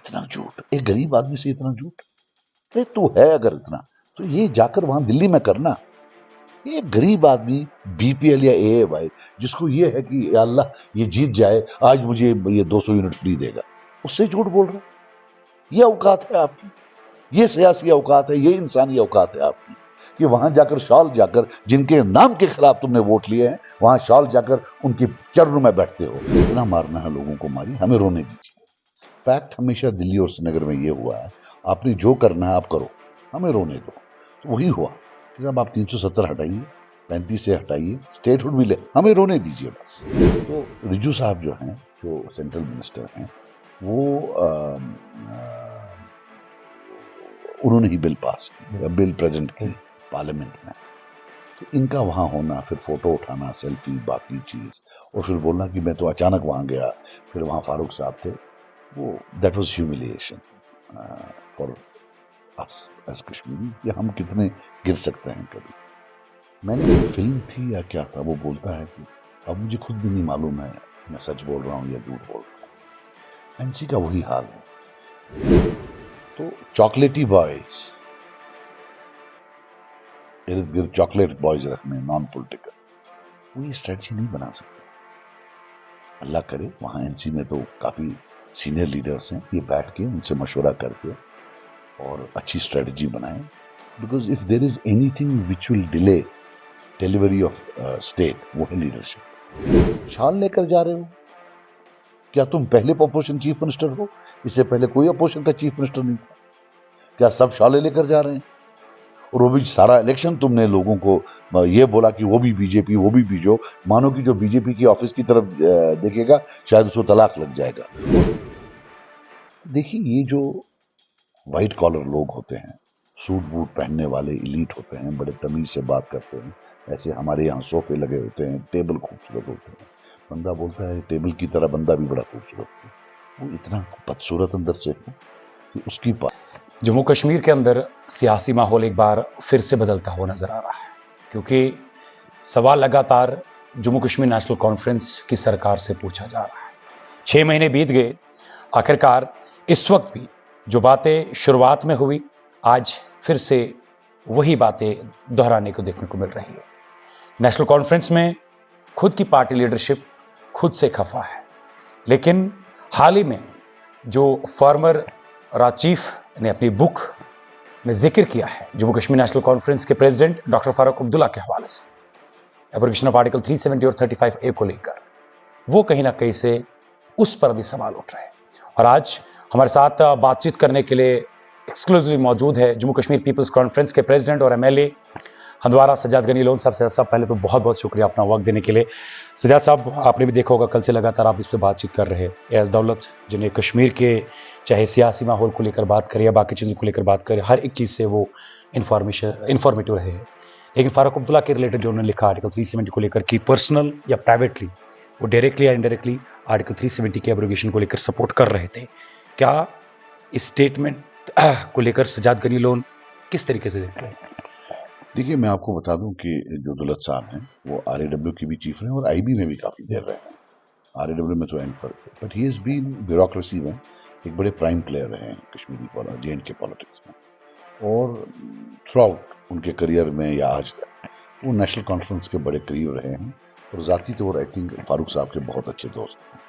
इतना झूठ, एक गरीब आदमी से इतना झूठ। अरे तू है अगर इतना तो ये जाकर वहां दिल्ली में करना। ये गरीब आदमी बीपीएल या एएवाई जिसको ये है कि या अल्लाह ये जीत जाए आज मुझे ये 200 यूनिट फ्री देगा, उससे झूठ बोल रहा है। ये औकात है आपकी, ये सियासी औकात है, ये इंसानी औकात है आपकी कि वहां जाकर शॉल जाकर जिनके नाम के खिलाफ तुमने वोट लिए हैं वहां शॉल जाकर उनके चरणों में बैठते हो। इतना मारना है लोगों को मारिए, हमें रोने दीजिए। फैक्ट हमेशा दिल्ली और श्रीनगर में ये हुआ है, आपने जो करना है आप करो, हमें रोने दो। तो वही हुआ कि साहब आप 370 हटाइए, 35 से हटाइए, स्टेटहुड भी ले, हमें रोने दीजिए बस। तो रिजू साहब जो हैं, जो सेंट्रल मिनिस्टर हैं, वो उन्होंने ही बिल पास की, बिल प्रेजेंट की पार्लियामेंट में। तो इनका वहां होना, फिर फोटो उठाना, सेल्फी, बाकी चीज, और फिर बोलना कि मैं तो अचानक वहां गया, फिर वहां फारूक साहब थे, वो that was humiliation for us as Kashmiris कि हम कितने गिर सकते हैं कभी। मैंने एक फिल्म थी या क्या था, वो बोलता है कि अब मुझे खुद भी नहीं मालूम है मैं सच बोल रहा हूं या झूठ बोल रहा हूं। एनसी का वही हाल है। तो चॉकलेटी बॉयज, इर्द गिर्द चॉकलेट बॉयज रखने, नॉन पॉलिटिकल, वो ये स्ट्रेटजी नहीं बना सकते। अल्लाह करे वहां एनसी में तो काफी सीनियर लीडर्स हैं, ये बैठ के उनसे मशवरा करके और अच्छी स्ट्रेटजी बनाएं। Because if there is anything which will delay delivery of state, वो है लीडरशिप। शाल लेकर जा रहे हो, क्या तुम पहले अपोजिशन चीफ मिनिस्टर हो? इससे पहले कोई अपोजिशन का चीफ मिनिस्टर नहीं था। क्या सब शाले लेकर जा रहे हैं? और वो भी सारा इलेक्शन तुमने लोगों को ये बोला कि वो भी बीजेपी, वो भी बीजो, मानो कि जो बीजेपी की ऑफिस की तरफ देखेगा शायद उसको तलाक लग जाएगा। देखिए ये जो व्हाइट कॉलर लोग होते हैं, सूट बूट पहनने वाले इलीट होते हैं, बड़े तमीज से बात करते हैं, ऐसे हमारे यहाँ सोफे लगे होते हैं, टेबल खूबसूरत होते हैं, बंदा बोलता है टेबल की तरह बंदा भी बड़ा खूबसूरत है, वो इतना बदसूरत अंदर से है कि उसकी जम्मू कश्मीर के अंदर सियासी माहौल एक बार फिर से बदलता हुआ नजर आ रहा है, क्योंकि सवाल लगातार जम्मू कश्मीर नेशनल कॉन्फ्रेंस की सरकार से पूछा जा रहा है। 6 महीने बीत गए, आखिरकार इस वक्त भी जो बातें शुरुआत में हुई, आज फिर से वही बातें दोहराने को देखने को मिल रही है। नेशनल कॉन्फ्रेंस में खुद की पार्टी लीडरशिप खुद से खफा है, लेकिन हाल ही में जो फॉर्मर राचीफ ने अपनी बुक में जिक्र किया है जम्मू कश्मीर नेशनल कॉन्फ्रेंस के प्रेसिडेंट डॉक्टर फारूक अब्दुल्ला के हवाले से, एब्रोगेशन ऑफ आर्टिकल 370 और 35A को लेकर, वो कहीं ना कहीं से उस पर भी सवाल उठ रहे हैं। और आज हमारे साथ बातचीत करने के लिए एक्सक्लूसिवली मौजूद है जम्मू कश्मीर पीपल्स कॉन्फ्रेंस के प्रेसिडेंट और एमएलए हंदवारा सज्जाद गनी लोन साहब। सज्जाद साहब, पहले तो बहुत बहुत शुक्रिया अपना वक्त देने के लिए। सज्जाद साहब, आपने भी देखा होगा कल से लगातार आप इस पर बातचीत कर रहे हैं। एज दौलत, जिन्हें कश्मीर के चाहे सियासी माहौल को लेकर बात करें या बाकी चीज़ों को लेकर बात करें, हर एक चीज़ से वो इन्फॉर्मेटिव रहे हैं। लेकिन फारूक अब्दुल्ला के रिलेटेड जो उन्होंने लिखा आर्टिकल 370 को लेकर कि पर्सनल या प्राइवेटली वो डायरेक्टली या इनडायरेक्टली आर्टिकल 370 के एब्रोगेशन को लेकर सपोर्ट कर रहे थे, क्या इस स्टेटमेंट को लेकर सज्जाद गनी लोन किस तरीके से देख रहे हैं? देखिए, मैं आपको बता दूं कि जो दुलत साहब हैं वो आरएडब्ल्यू की भी चीफ रहे और आईबी में भी काफी देर रहे हैं। आरएडब्ल्यू में तो एंड पर, but he is been bureaucracy में एक बड़े प्राइम प्लेयर रहे हैं कश्मीरी जेएंड के पॉलिटिक्स में, और थ्रू आउट उनके करियर में या आज तक वो नेशनल कॉन्फ्रेंस के बड़े करीब रहे हैं। और जाती तौर आई थिंक फारूक साहब के बहुत अच्छे दोस्त हैं,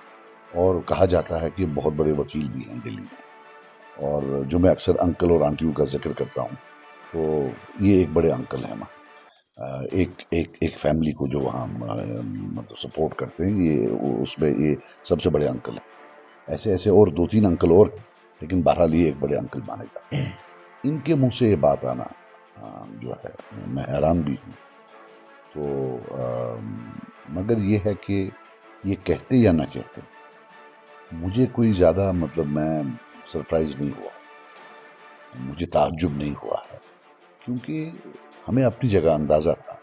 और कहा जाता है कि बहुत बड़े वकील भी हैं दिल्ली में। और जो मैं अक्सर अंकल और आंटियों का जिक्र करता हूँ, तो ये एक बड़े अंकल हैं वहाँ, एक फैमिली को जो वहाँ मतलब सपोर्ट करते हैं, ये उसमें ये सबसे बड़े अंकल हैं। ऐसे ऐसे और 2-3 अंकल और, लेकिन बहरहाल ये एक बड़े अंकल माने जाते हैं। इनके मुंह से ये बात आना जो है, मैं हैरान भी हूँ। तो मगर ये है कि ये कहते या ना कहते, मुझे कोई ज़्यादा मतलब मैं सरप्राइज नहीं हुआ, मुझे ताज्जुब नहीं हुआ है, क्योंकि हमें अपनी जगह अंदाजा था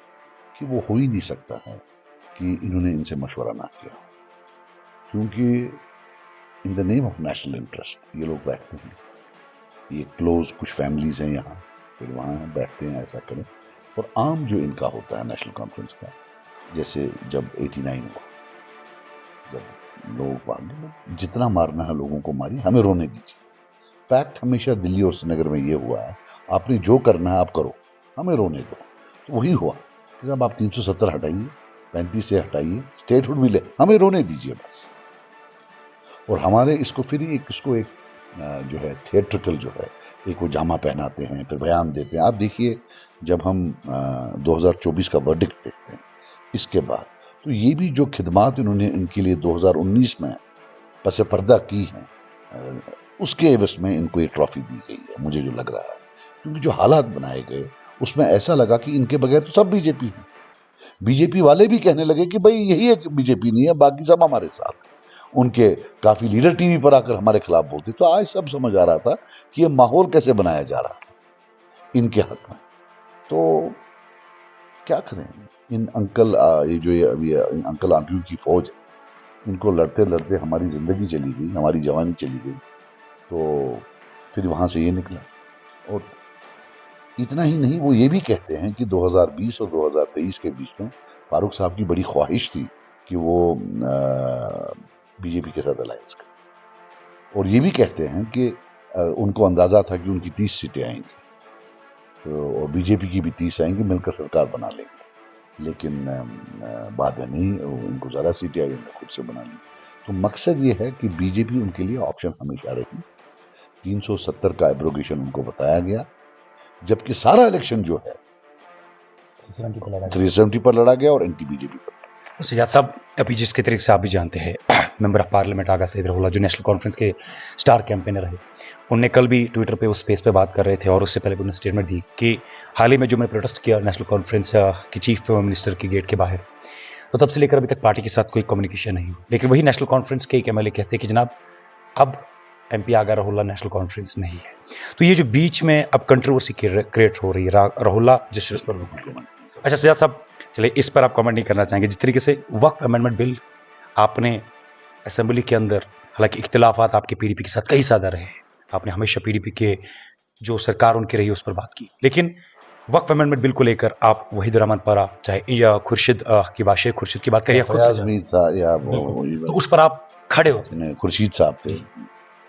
कि वो हो ही नहीं सकता है कि इन्होंने इनसे मशवरा ना किया, क्योंकि in the name of national interest ये लोग बैठते हैं। ये क्लोज कुछ फैमिलीज हैं यहाँ, फिर वहाँ बैठते हैं, ऐसा करें। और आम जो इनका होता है नेशनल कॉन्फ्रेंस का, जैसे जब 89 हुआ, जब लोग जितना मारना है लोगों को मारिए, हमें रोने दीजिए। पैक्ट हमेशा दिल्ली और श्रीनगर में ये हुआ है, आपने जो करना है आप करो, हमें रोने दो। तो वही हुआ कि साहब आप 370 हटाइए, 35 से हटाइए, स्टेटहुड भी ले, हमें रोने दीजिए बस। और हमारे इसको फिर ही इसको एक जो है थिएट्रिकल जो है, एक वो जामा पहनाते हैं, फिर बयान देते हैं। आप देखिए जब हम 2024 का वर्डिक्ट देखते हैं इसके बाद, तो ये भी जो खिदमात इन्होंने इनके लिए 2019 में पस पर्दा की हैं, उसके एवज में इनको ये ट्रॉफी दी गई है, मुझे जो लग रहा है। क्योंकि जो हालात बनाए गए उसमें ऐसा लगा कि इनके बगैर तो सब बीजेपी है। बीजेपी वाले भी कहने लगे कि भाई यही एक बीजेपी नहीं है, बाकी सब हमारे साथ है। उनके काफी लीडर टीवी पर आकर हमारे खिलाफ बोलते। तो आज सब समझ आ रहा था कि ये माहौल कैसे बनाया जा रहा था इनके हक में। तो क्या करें, इन अंकल ये जो अभी अंकल आंटियों की फौज है, इनको लड़ते लड़ते हमारी जिंदगी चली गई, हमारी जवानी चली गई। तो फिर वहां से ये निकला। और इतना ही नहीं, वो ये भी कहते हैं कि 2020 और 2023 के बीच में फारूक साहब की बड़ी ख्वाहिश थी कि वो बीजेपी के साथ अलायंस करें। और ये भी कहते हैं कि उनको अंदाजा था कि उनकी 30 सीटें आएंगी, तो और बीजेपी की भी 30 आएंगी, मिलकर सरकार बना लेंगे। लेकिन बाद में नहीं, उनको ज़्यादा सीटें आई, उन्होंने खुद से बना ली। तो मकसद ये है कि बीजेपी उनके लिए ऑप्शन हमेशा रही। 370 का एब्रोगेशन उनको बताया गया, जबकि सारा इलेक्शन जो है 370 पर लड़ा गया और एंटी बीजेपी पर। सजाद साहब, अभी जिसके तरीके से आप भी जानते हैं, मेंबर ऑफ पार्लियामेंट आगा सईद रहुल्ला जो नेशनल कॉन्फ्रेंस के स्टार कैंपेनर रहे, उनने कल भी ट्विटर पे उस स्पेस पे बात कर रहे थे और उससे पहले उन्होंने स्टेटमेंट दी कि हाल ही में जो मैंने प्रोटेस्ट किया नेशनल कॉन्फ्रेंस की चीफ मिनिस्टर की गेट के बाहर, तो तब से लेकर अभी तक पार्टी के साथ कोई कम्युनिकेशन नहीं हुई। लेकिन वही नेशनल कॉन्फ्रेंस के एक MLA कहते हैं कि जनाब अब MP आगा रहुल्ला नेशनल कॉन्फ्रेंस नहीं है। तो ये जो बीच में अब कंट्रोवर्सी क्रिएट हो रही है रहुल्ला जिस पर। अच्छा सजाद साहब, चलिए इस पर आप कमेंट नहीं करना चाहेंगे। जिस तरीके से वक्फ अमेंडमेंट बिल आपने असेंबली के अंदर, हालांकि इख्तिलाफात आपके PDP के साथ कई ज़्यादा रहे, आपने हमेशा PDP के जो सरकार उनकी रही उस पर बात की, लेकिन वक्फ अमेंडमेंट बिल को लेकर आप वहीद रहमान पारा, चाहे या खुर्शीद की बात, शेख खुर्शीद की बात करिए, तो उस पर आप खड़े होते, खुर्शीद साहब थे,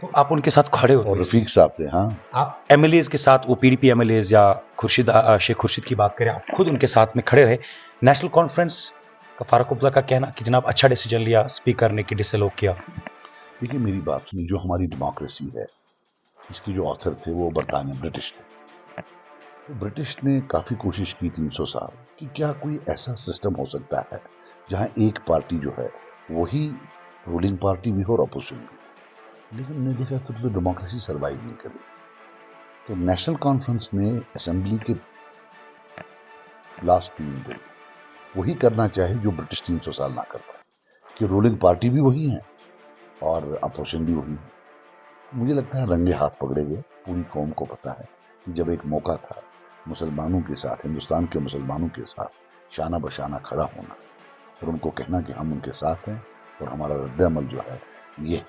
तो आप उनके साथ खड़े होते, और रफीक साहब थे। हाँ, आप MLAs के साथ, वो PDP MLAs या खुर्शीद शेख खुर्शीद की बात करें, आप खुद उनके साथ में खड़े रहे। नेशनल कॉन्फ्रेंस का फारूक अब्दुल्ला का कहना कि जनाब अच्छा डिसीजन लिया, स्पीकर ने कि डिसअलाउ किया। देखिए मेरी बात सुनिए, जो हमारी डेमोक्रेसी है इसके जो ऑथर थे वो बरतानिया ब्रिटिश थे। तो ब्रिटिश ने काफ़ी कोशिश की 300 साल कि क्या कोई ऐसा सिस्टम हो सकता है जहां एक पार्टी जो है वही रूलिंग पार्टी भी हो और अपोजिशन भी। लेकिन मैंने देखा तो डेमोक्रेसी सर्वाइव नहीं करी। तो नेशनल कॉन्फ्रेंस ने असेंबली के लास्ट 3 दिन वही करना चाहे जो ब्रिटिश 300 साल ना कर पाए, कि रूलिंग पार्टी भी वही है और अपोजिशन भी वही है। मुझे लगता है रंगे हाथ पकड़े गए। पूरी कौम को पता है कि जब एक मौका था मुसलमानों के साथ, हिंदुस्तान के मुसलमानों के साथ शाना बशाना खड़ा होना और उनको कहना कि हम उनके साथ हैं और हमारा रद्द-ए-अमल जो है ये,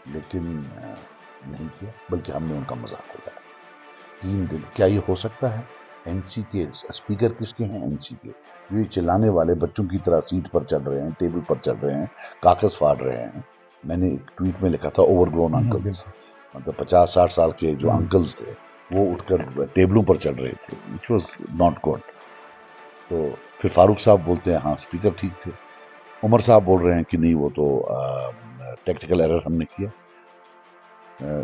लेकिन नहीं किया, बल्कि हमने उनका मजाक उड़ाया। 3 दिन क्या ये हो सकता है? NC के स्पीकर किसके हैं? NC के। ये चिल्लाने वाले बच्चों की तरह सीट पर चढ़ रहे हैं, टेबल पर चढ़ रहे हैं, कागज फाड़ रहे हैं। मैंने एक ट्वीट में लिखा था ओवरग्रोन अंकल्स, मतलब 50-60 साल के जो अंकल्स थे वो उठकर टेबलों पर चढ़ रहे थे, विच वॉज नॉट गुड। तो फिर फारूक साहब बोलते हैं हाँ स्पीकर ठीक थे, उमर साहब बोल रहे हैं कि नहीं वो तो टेक्निकल एरर हमने किया।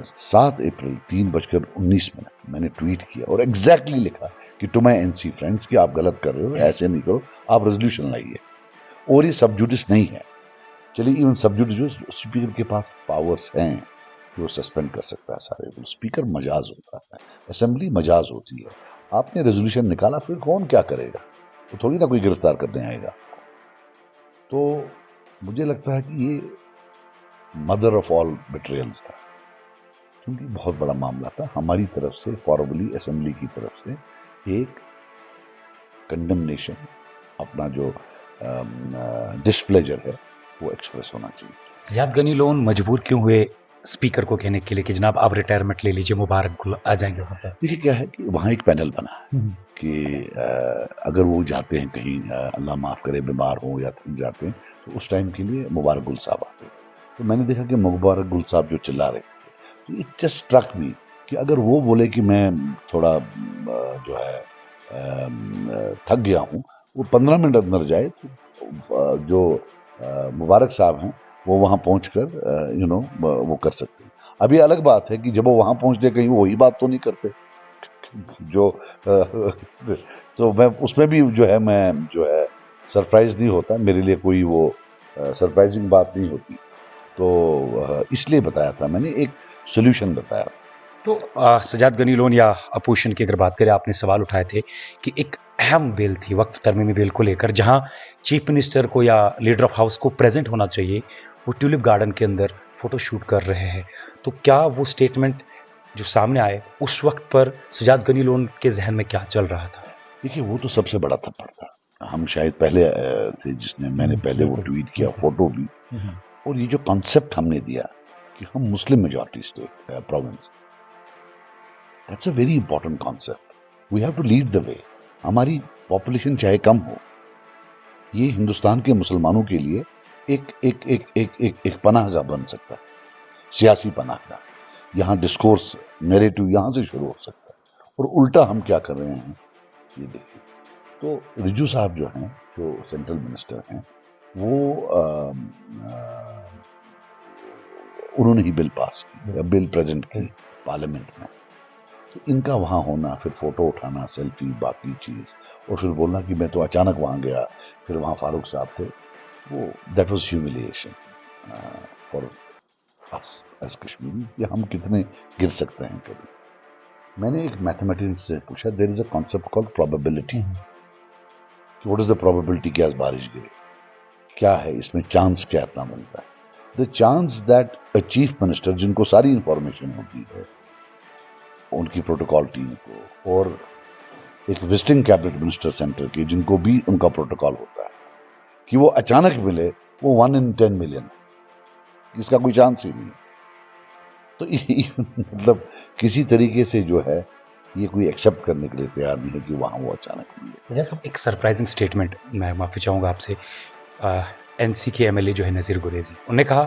7 अप्रैल 3:19 मैंने ट्वीट किया और एग्जैक्टली लिखा कि टू माय NC फ्रेंड्स कि आप गलत कर रहे हो, ऐसे नहीं करो, आप रेजोल्यूशन लाइए। और ये सबजुडिस नहीं है। चलिए इवन सबजुडिस स्पीकर के पास पावर्स हैं कि वो सस्पेंड कर सकता है सारे रूल। स्पीकर मजाज होता है, असेंबली मजाज होती है। आपने रेजोल्यूशन निकाला, फिर कौन क्या करेगा? तो थोड़ी ना कोई गिरफ्तार करने आएगा। तो मुझे लगता है कि ये मदर ऑफ ऑल बिट्रेयल्स था, क्योंकि बहुत बड़ा मामला था। हमारी तरफ से फॉर्मली असेंबली की तरफ से एक कंडेमनेशन, अपना जो डिस्प्लेजर है वो एक्सप्रेस होना चाहिए। याद गनी लोन मजबूर क्यों हुए स्पीकर को कहने के लिए कि जनाब आप रिटायरमेंट ले लीजिए, मुबारक आ जाएंगे वहां पर? देखिए क्या है कि वहाँ एक पैनल बना है कि अगर वो जाते हैं कहीं, अल्लाह माफ़ करे, बीमार हो या थक जाते हैं, तो उस टाइम के लिए मुबारक गुल साहब आते हैं। तो मैंने देखा कि मुबारक गुल साहब जो चिल्ला रहे थे, तो इट जस्ट स्ट्रक मी कि अगर वो बोले कि मैं थोड़ा जो है थक गया हूं, वो 15 मिनट अंदर जाए तो जो मुबारक साहब हैं वो वहां पहुंचकर वो कर सकते हैं। अब ये अलग बात है कि जब वो वहां पहुंचते कहीं वो वही बात तो नहीं करते जो तो मैं उसमें भी जो है मैं जो है सरप्राइज नहीं होता, मेरे लिए कोई वो सरप्राइजिंग बात नहीं होती। तो इसलिए बताया था मैंने, एक सोल्यूशन बताया था। तो सजाद गनी लोन या अपोजिशन की अगर बात करें, आपने सवाल उठाए थे कि एक अहम बिल थी वक्फ तरमीमी बिल को लेकर, जहां चीफ मिनिस्टर को या लीडर ऑफ हाउस को प्रेजेंट होना चाहिए, वो ट्यूलिप गार्डन के अंदर फोटो शूट कर रहे हैं। तो क्या वो स्टेटमेंट जो सामने आए उस वक्त पर सजाद गनी लोन के जहन में क्या चल रहा था? देखिए वो तो सबसे बड़ा थप्पड़ था। हम शायद पहले थे जिसने, मैंने पहले वो ट्वीट किया, फोटो भी, और ये जो कॉन्सेप्ट हमने दिया कि हम Muslim majority state province, that's a very important concept. We have to lead the way. हमारी पॉपुलेशन चाहे कम हो, ये हिंदुस्तान के मुसलमानों के लिए एक एक एक एक एक, एक पनाहगाह बन सकता है, सियासी पनाहगाह। यहाँ डिस्कोर्स नैरेटिव यहाँ से शुरू हो सकता है। और उल्टा हम क्या कर रहे हैं ये देखिए। तो रिजू साहब जो हैं, जो सेंट्रल मिनिस्टर हैं, वो उन्होंने ही बिल पास की, बिल प्रेजेंट की पार्लियामेंट में। तो इनका वहां होना, फिर फोटो उठाना, सेल्फी, बाकी चीज, और फिर बोलना कि मैं तो अचानक वहां गया, फिर वहां फारूक साहब थे, वो that was humiliation for us as Kashmiris कि हम कितने गिर सकते हैं कभी। मैंने एक मैथमेटिशियन से पूछा, there is a concept called probability, कि व्हाट इज द प्रोबेबिलिटी कि आज बारिश गिरे, क्या है इसमें चांस, क्या इतना बनता है। The chance that a chief minister, जिनको सारी इंफॉर्मेशन होती है उनकी प्रोटोकॉल टीम को, और एक विजिटिंग कैबिनेट मिनिस्टर सेंटर की जिनको भी उनका प्रोटोकॉल होता है, कि वो अचानक मिले, वो 1 in 10 मिलियन, इसका कोई चांस ही नहीं। तो मतलब किसी तरीके से जो है ये कोई एक्सेप्ट करने के लिए तैयार नहीं है कि वहां वो अचानक मिले। एक सरप्राइजिंग स्टेटमेंट मैं माफी चाहूंगा आपसे। एनसी के एमएलए जो है नजीर गुरेजी, उन्होंने कहा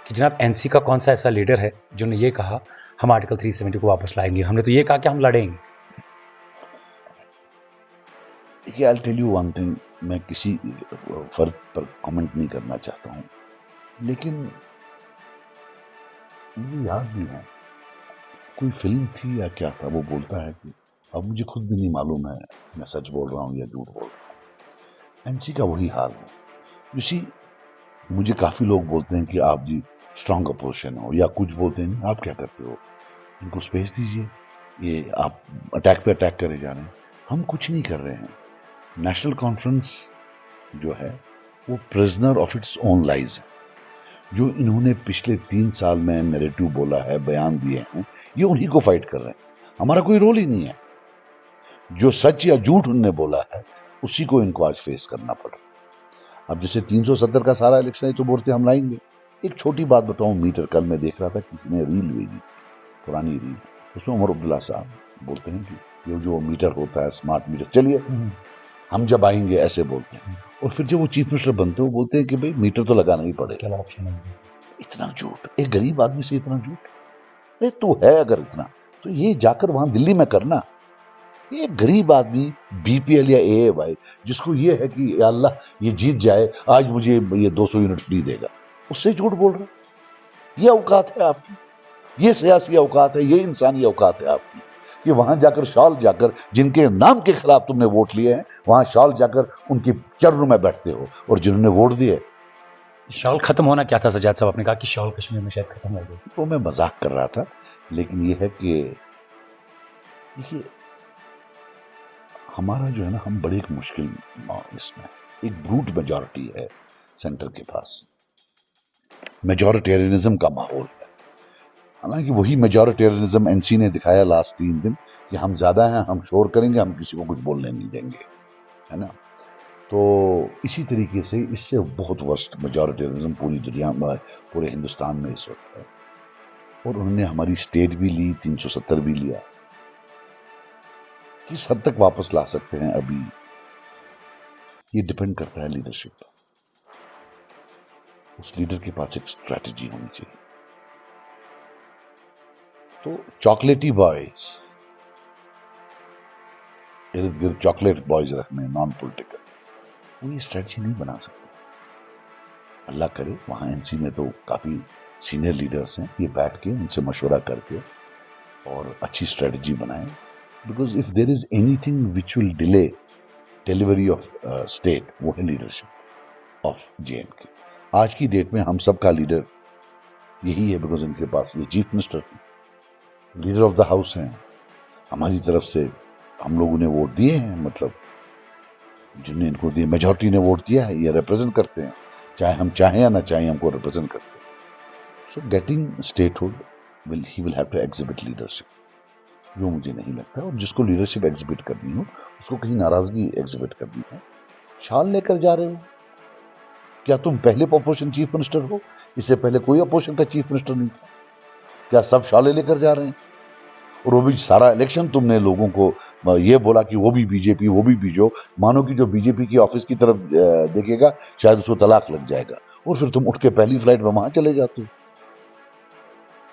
कि जनाब एनसी का कौन सा ऐसा लीडर है जिन्होंने ये कहा हम आर्टिकल 370 को वापस लाएंगे, हमने तो ये कहा कि हम लड़ेंगे। देखिए I tell you one thing, मैं किसी फर्द पर कमेंट नहीं करना चाहता हूं, लेकिन मुझे याद नहीं है कोई फिल्म थी या क्या था, वो बोलता है कि अब मुझे खुद भी नहीं मालूम है मैं सच बोल रहा हूं या झूठ बोल रहा हूं। एनसी का वही हाल है। यू सी, मुझे काफी लोग बोलते हैं कि आप जी स्ट्रांग अपोजिशन हो, या कुछ बोलते हैं नहीं आप क्या करते हो, इनको स्पेस दीजिए, ये आप अटैक पे अटैक करे जा रहे हैं। हम कुछ नहीं कर रहे हैं। नेशनल कॉन्फ्रेंस जो है वो prisoner of its own lies है। जो इन्होंने पिछले 3 साल में नैरेटिव बोला है, बयान दिए हैं, ये उन्हीं को फाइट कर रहे हैं। हमारा कोई रोल ही नहीं है। जो सच या झूठ उन्होंने बोला है उसी को इनको आज फेस करना पड़ रहा है। अब जैसे 370 का सारा इलेक्शन है तो बोलते हम लाएंगे। एक छोटी बात बताऊं, मीटर कल मैं देख रहा था, किसी ने रील भेजी थी, पुरानी रील, उसमें उमर अब्दुल्ला साहब बोलते हैं कि ये जो मीटर होता है स्मार्ट मीटर, चलिए हम जब आएंगे, ऐसे बोलते हैं। और फिर जब वो चीफ मिनिस्टर बनते हैं वो बोलते हैं कि भाई मीटर तो लगाना ही पड़ेगा। इतना झूठ, एक गरीब आदमी से इतना झूठ। अरे तो है अगर इतना, तो ये जाकर वहां दिल्ली में करना। ये गरीब आदमी बीपीएल या एएवाई जिसको ये है कि या अल्लाह ये जीत जाए, आज मुझे ये 200 यूनिट फ्री देगा, उससे झूठ बोल रहे। ये औकात है आपकी, ये सियासी औकात है, ये इंसानी औकात है आपकी, कि वहां जाकर शॉल जाकर जिनके नाम के खिलाफ तुमने वोट लिए हैं, वहां शॉल जाकर उनके चरणों में बैठते हो, और जिन्होंने वोट दिए। शॉल खत्म होना क्या था? सजाद साहब आपने कहा कि शॉल कश्मीर में शायद खत्म हो गई। वो मैं मजाक कर रहा था, लेकिन ये है कि देखिए हमारा जो है ना, हम बड़े एक मुश्किल इसमें, एक ब्रूट मेजॉरिटी है सेंटर के पास, मेजॉरिटेरियनिज्म का माहौल है। हालांकि वही मेजॉरिटेरियनिज्म एनसी ने दिखाया लास्ट 3 दिन कि हम ज्यादा हैं, हम शोर करेंगे, हम किसी को कुछ बोलने नहीं देंगे, है ना। तो इसी तरीके से इससे बहुत वर्स्ट मेजॉरिटेरियनिज्म पूरी दुनिया में, पूरे हिंदुस्तान में इस वक्त है। और उन्होंने हमारी स्टेट भी ली, 370 भी लिया। किस हद तक वापस ला सकते हैं अभी, ये डिपेंड करता है लीडरशिप पर। उस लीडर के पास एक स्ट्रैटेजी होनी चाहिए। तो चॉकलेटी बॉयज, इर्द गिर्द चॉकलेट बॉयज रखने, नॉन पॉलिटिकल, वो ये स्ट्रेटजी नहीं बना सकते। अल्लाह करे वहां एनसी में तो काफी सीनियर लीडर्स हैं, ये बैठ के उनसे मशवरा करके और अच्छी स्ट्रेटजी बनाएं। Because if there is anything which will delay delivery of state, वो है लीडरशिप ऑफ JNK। आज की डेट में हम सबका लीडर यही है, बिकॉज इनके पास ये chief minister leader of the house हैं। हमारी तरफ से हम लोगों ने वोट दिए हैं, मतलब जिनने इनको दिए, मेजॉरिटी ने वोट दिया है, ये रिप्रेजेंट करते हैं, चाहे हम चाहें या ना चाहें, हमको रिप्रेजेंट करते हैं। So getting statehood he will have to exhibit leadership, जो मुझे नहीं लगता। और जिसको लीडरशिप एग्जिबिट करनी हो, उसको कहीं नाराजगी एग्जिबिट करनी है। शाल लेकर जा रहे हो, क्या तुम पहले अपोजिशन चीफ मिनिस्टर हो? इससे पहले कोई अपोजिशन का चीफ मिनिस्टर नहीं था। क्या सब शाले लेकर जा रहे हैं? और वो भी सारा इलेक्शन तुमने लोगों को ये बोला कि वो भी बीजेपी, वो भी बीजो, मानो कि जो बीजेपी की ऑफिस की तरफ देखेगा शायद उसको तलाक लग जाएगा, और फिर तुम उठ के पहली फ्लाइट में वहां चले जाते हो।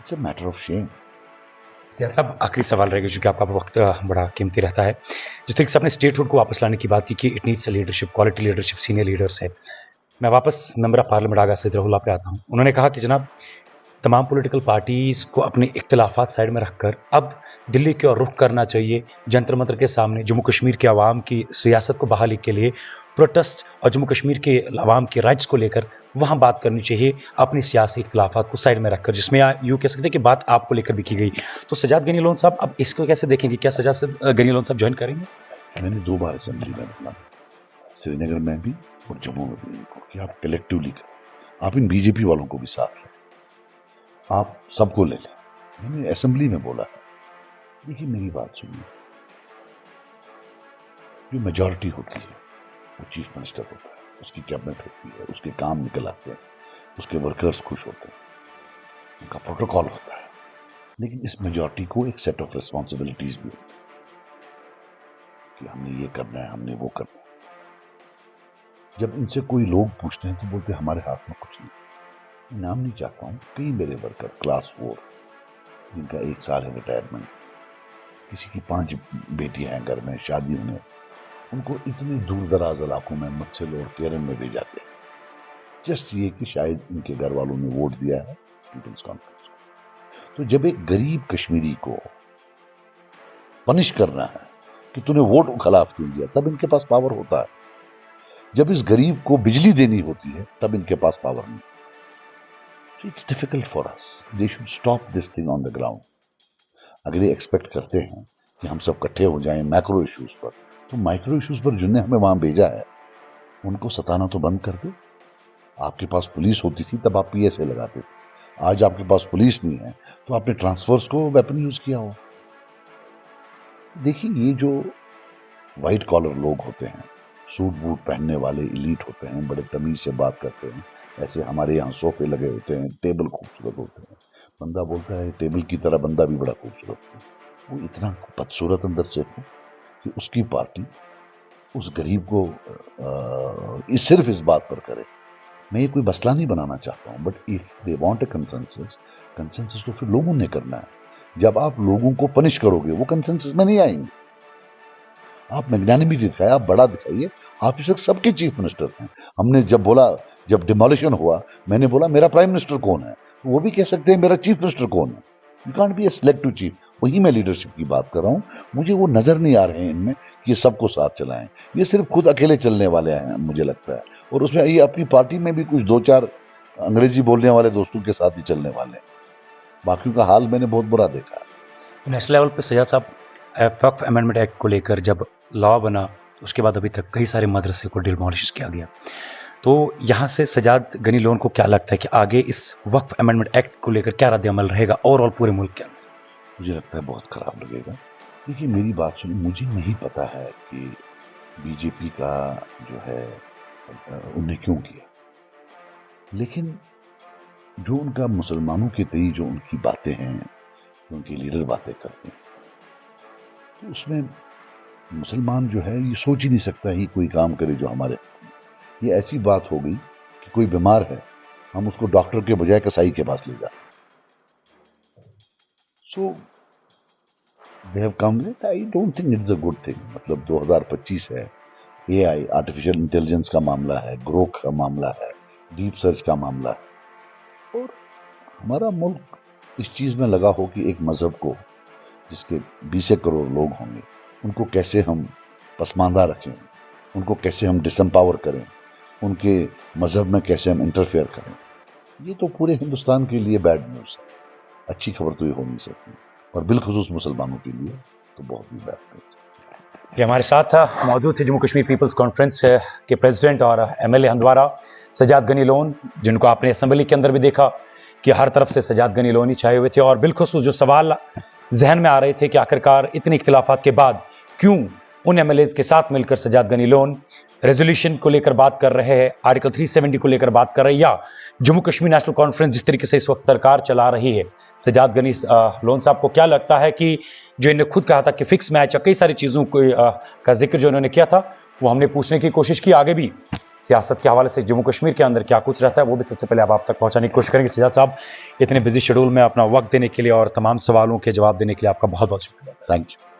It's a matter of shame. साहब आखिरी सवाल रहेगा, क्योंकि आपका वक्त बड़ा कीमती रहता है। जिस तरीके से आपने स्टेटहुड को वापस लाने की बात की कि it needs leadership, quality leadership, senior leaders है। मैं वापस मेंबर ऑफ पार्लियामेंट आगा सैयद रहुल्लाह पे आता हूं। उन्होंने कहा कि जनाब तमाम पॉलिटिकल पार्टीज को अपने इख्तिलाफात साइड में रखकर अब दिल्ली की ओर रुख करना चाहिए, जंतर मंतर के सामने जम्मू कश्मीर के अवाम की सियासत को बहाली के लिए प्रोटेस्ट और जम्मू कश्मीर के अवाम के राइट्स को लेकर वहां बात करनी चाहिए, अपनी सियासी इख्तिलाफात को साइड में रखकर, जिसमें यूँ कह सकते हैं कि बात आपको लेकर भी की गई। तो सजाद गनी लोन साहब, अब इसको कैसे देखेंगे? क्या सजाद गनी लोन साहब ज्वाइन करेंगे? मैंने 2 बार असेंबली में बोला, श्रीनगर में भी और जम्मू में भी, कि आप कलेक्टिवली करें, आप इन बीजेपी वालों को भी साथ लें, आप सबको ले लें। मैंने असेंबली में बोला है। देखिए मेरी बात सुनिए, जो मेजॉरिटी होती है वो चीफ मिनिस्टर होता है, उसकी कैबिनेट होती है, उसके काम निकल आते हैं, उसके वर्कर्स खुश होते हैं, उनका प्रोटोकॉल होता है। लेकिन इस मेजॉरिटी को एक सेट ऑफ रिस्पॉन्सिबिलिटीज भी होती है कि हमने ये करना है, हमने वो करना है। जब इनसे कोई लोग पूछते हैं तो बोलते हैं हमारे हाथ में कुछ नहीं। नाम नहीं चाहता हूं, कई मेरे वर्कर क्लास 4 जिनका 1 साल है रिटायरमेंट, किसी की 5 बेटियां हैं घर में, शादी उन्हें, उनको इतने दूर दराज इलाकों में मुझसे और केरल में भेजा गया, जस्ट ये कि शायद उनके घर वालों ने वोट दिया है पीपल्स कॉन्फ्रेंस को। तो जब एक गरीब कश्मीरी को पनिश करना है कि तूने वोट खिलाफ क्यों दिया, तब इनके पास पावर होता है। जब इस गरीब को बिजली देनी होती है तब इनके पास पावर नहीं। It's difficult for us, they should stop this thing on the ground. अगर ये एक्सपेक्ट करते हैं कि हम सब इकट्ठे हो जाएं मैक्रो इश्यूज पर, तो माइक्रो इश्यूज पर जिन्हें हमें वहां भेजा है उनको सताना तो बंद कर दे। आपके पास पुलिस होती थी तब आप PSA लगाते थे, आज आपके पास पुलिस नहीं है तो आपने ट्रांसफर्स को वेपन यूज किया हो। देखिए ये जो व्हाइट कॉलर लोग होते हैं, सूट बूट पहनने वाले इलीट होते हैं, बड़े तमीज से बात करते हैं, ऐसे हमारे यहाँ सोफे लगे होते हैं, टेबल खूबसूरत होते हैं, बंदा बोलता है टेबल की तरह बंदा भी बड़ा खूबसूरत है। वो इतना बदसूरत अंदर से हो कि उसकी पार्टी उस गरीब को सिर्फ इस बात पर करे। मैं ये कोई मसला नहीं बनाना चाहता हूं, but if they want a consensus तो फिर लोगों ने करना है। जब आप लोगों को पनिश करोगे वो कंसेंसस में नहीं आएंगे। आप मैग्नानिमिटी दिखाए, आप बड़ा दिखाइए। आप इस वक्त सबके चीफ मिनिस्टर हैं। हमने जब बोला, जब डिमोलिशन हुआ, मैंने बोला मेरा प्राइम मिनिस्टर कौन है, तो वो भी कह सकते हैं मेरा चीफ मिनिस्टर कौन है। You can't be A selective chief. वही मैं लीडरशिप की बात कर रहा हूं। मुझे वो नजर नहीं आ रहे हैं इनमें कि ये सबको साथ चलाएं। ये सिर्फ खुद अकेले चलने वाले हैं मुझे लगता है, और उसमें ये अपनी पार्टी में भी कुछ 2-4 अंग्रेजी बोलने वाले दोस्तों के साथ ही चलने वाले हैं। बाकियों का हाल मैंने बहुत बुरा देखा है। नेशनल लेवल पर सजाद साहब, वक्फ अमेंडमेंट एक्ट को लेकर जब लॉ बना उसके बाद अभी तक कई सारे मदरसे को डिमोलिश किया गया, तो यहाँ से सजाद गनी लोन को क्या लगता है कि आगे इस वक्फ अमेंडमेंट एक्ट को लेकर क्या रद्द-ए-अमल रहेगा ओवरऑल पूरे मुल्क के अंदर? मुझे लगता है बहुत खराब लगेगा। देखिए मेरी बात सुनिए, मुझे नहीं पता है कि बीजेपी का जो है उन्हें क्यों किया, लेकिन जो उनका मुसलमानों के तई जो उनकी बातें हैं, जो उनके लीडर बातें करते हैं, तो उसमें मुसलमान जो है ये सोच ही नहीं सकता ही कोई काम करे जो हमारे। ये ऐसी बात हो गई कि कोई बीमार है, हम उसको डॉक्टर के बजाय कसाई के पास ले जाते। So they have come late. I don't think it's a good thing. मतलब 2025 है, एआई आर्टिफिशियल इंटेलिजेंस का मामला है, ग्रोक का मामला है, डीप सर्च का मामला है, और हमारा मुल्क इस चीज में लगा हो कि एक मजहब को, जिसके 20 करोड़ लोग होंगे, उनको कैसे हम पसमानदा रखें, उनको कैसे हम डिसम्पावर करें, उनके मजहब में कैसे हम इंटरफेयर करें. ये तो पूरे हिंदुस्तान के लिए बैड न्यूज है. अच्छी खबर तो ये हो नहीं सकती, और बिलखुसूस मुसलमानों के लिए तो बहुत ही बैड न्यूज. ये हमारे साथ मौजूद थे जम्मू कश्मीर पीपल्स कॉन्फ्रेंस के प्रेसिडेंट और एमएलए हंदवारा सजाद गनी लोन, जिनको आपने असेंबली के अंदर भी देखा कि हर तरफ से सजाद गनी लोन ही छाए हुए थे. और बिलखुसूस जो सवाल जहन में आ रहे थे कि आखिरकार इतने इख्तिलाफात के बाद क्यों उन एमएलएज के साथ मिलकर सजाद गनी लोन रेजोल्यूशन को लेकर बात कर रहे हैं, आर्टिकल 370 को लेकर बात कर रहे हैं, या जम्मू कश्मीर नेशनल कॉन्फ्रेंस जिस तरीके से इस वक्त सरकार चला रही है. सजाद गनी लोन साहब को क्या लगता है कि जो इन्होंने खुद कहा था कि फिक्स मैच या कई सारी चीज़ों का जिक्र जो इन्होंने किया था, वो हमने पूछने की कोशिश की. आगे भी सियासत के हवाले से जम्मू कश्मीर के अंदर क्या कुछ रहता है वो भी सबसे पहले आप तक पहुंचाने की कोशिश करेंगे. सजाद साहब, इतने बिजी शेड्यूल में अपना वक्त देने के लिए और तमाम सवालों के जवाब देने के लिए आपका बहुत बहुत शुक्रिया. Thank you.